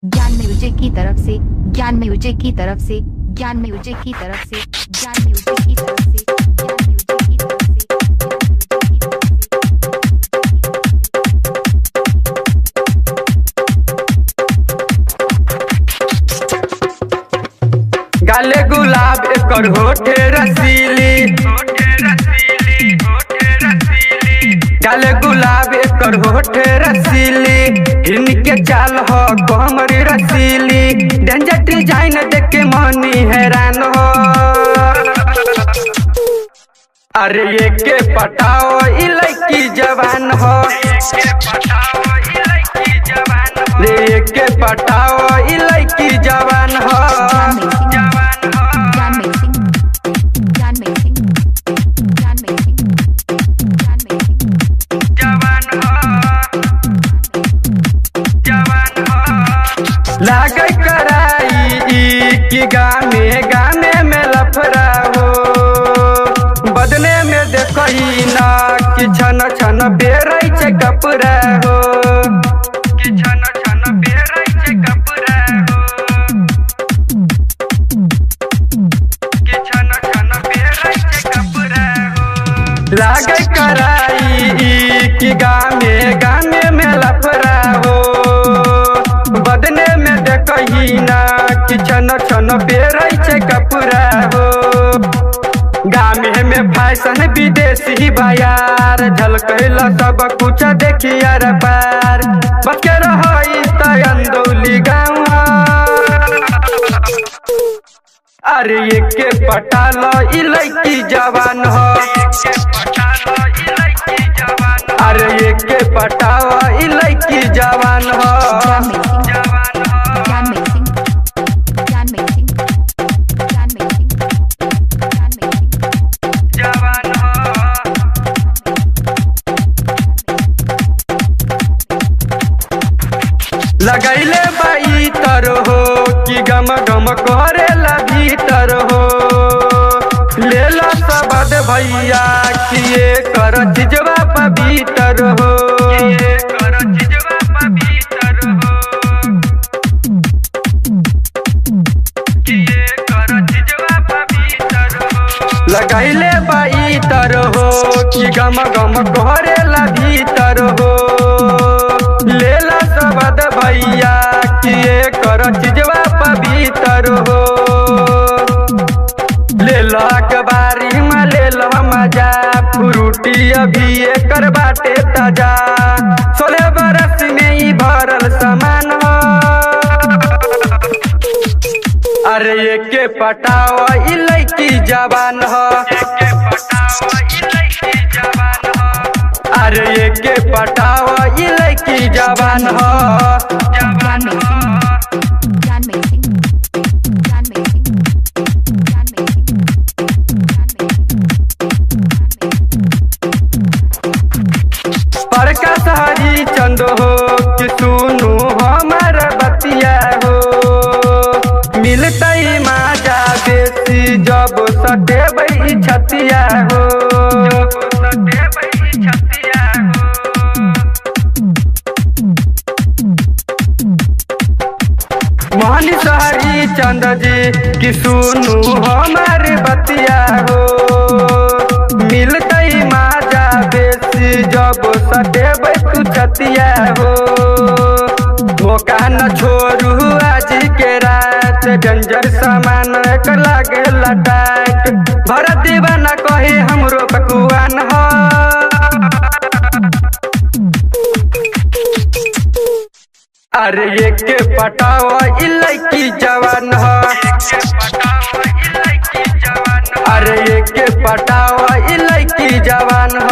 ज्ञान म्यूजिक की तरफ से ज्ञान म्यूजिक की तरफ से ज्ञान म्यूजिक की तरफ से ज्ञान म्यूजिक की तरफ से ज्ञान म्यूजिक की तरफ से गाले गुलाब एकर होठे रसीली, गाले गुलाब एकर होठे रसीली, इनके चाल हो कमर रसीली, डेंजर डिजाइन देख के मनी हैरान हो। अरे ये के पटाओ ई लड़की जवान हो, ये के पटाओ ई लड़की जवान हो। लागे कराई कि गामे गामे में लफड़ा हो, बदले में देखही ना कि छन छन बेरै छे कपड़ा हो, कि छन छन बेरै छे कपड़ा हो, कि छन छन बेरै छे कपड़ा हो। लागे कराई कि गामे गामे में लफड़ा हो, बदने में देखही ना कि छन छन बेरै छे कपड़ा हो। गामे में फैशन विदेशी बाजार, झलकैला सब कुछ देखिया रे पार, बके रहई त अंदौली गाँव। अरे ये के पटाल ई लड़की जवान हो, अरे ये के पटावा ई लड़की जवान हो। लगैले बाई तर हो कि गम गम करेला भीतर हो, लेला सबद भैया कि ये कर चिजवा पवित्र हो, ये कर चिजवा पवित्र हो, कि ये कर चिजवा पवित्र हो। लगैले बाई तर हो कि गम गम करेला भीतर हो, लेला सबद भैया कि ये कर चिजवा पवित्र हो। लेला अखबारी में लेला मजा, फ्रूटी अभी एकर बाटे ताजा, 16 बरस में ही भरल सामान हो। अरे ये के पटाओ ई लड़की जवान हो, अरे ये के पटाओ ई लड़की जवान हो। प्रकाश हरी चंद हो कि सुनू हमर बतिया हो, मिलतई माजा बेसी जब सटेबै छतिया हो, मोहनी सहरी चंद जी कि सुनू हमार बतिया हो, मिलतई माजा बेसी जब सटेबै तू छतिया हो। धोखा न छोड़ू आज के रात, डेंजर सामान एक लागे लटाट, भर दीवाना कहे हमरो बकुआन हो। अरे ये के पटावा ई लड़की जवान हो, अरे ये के पटावा ई लड़की जवान हो।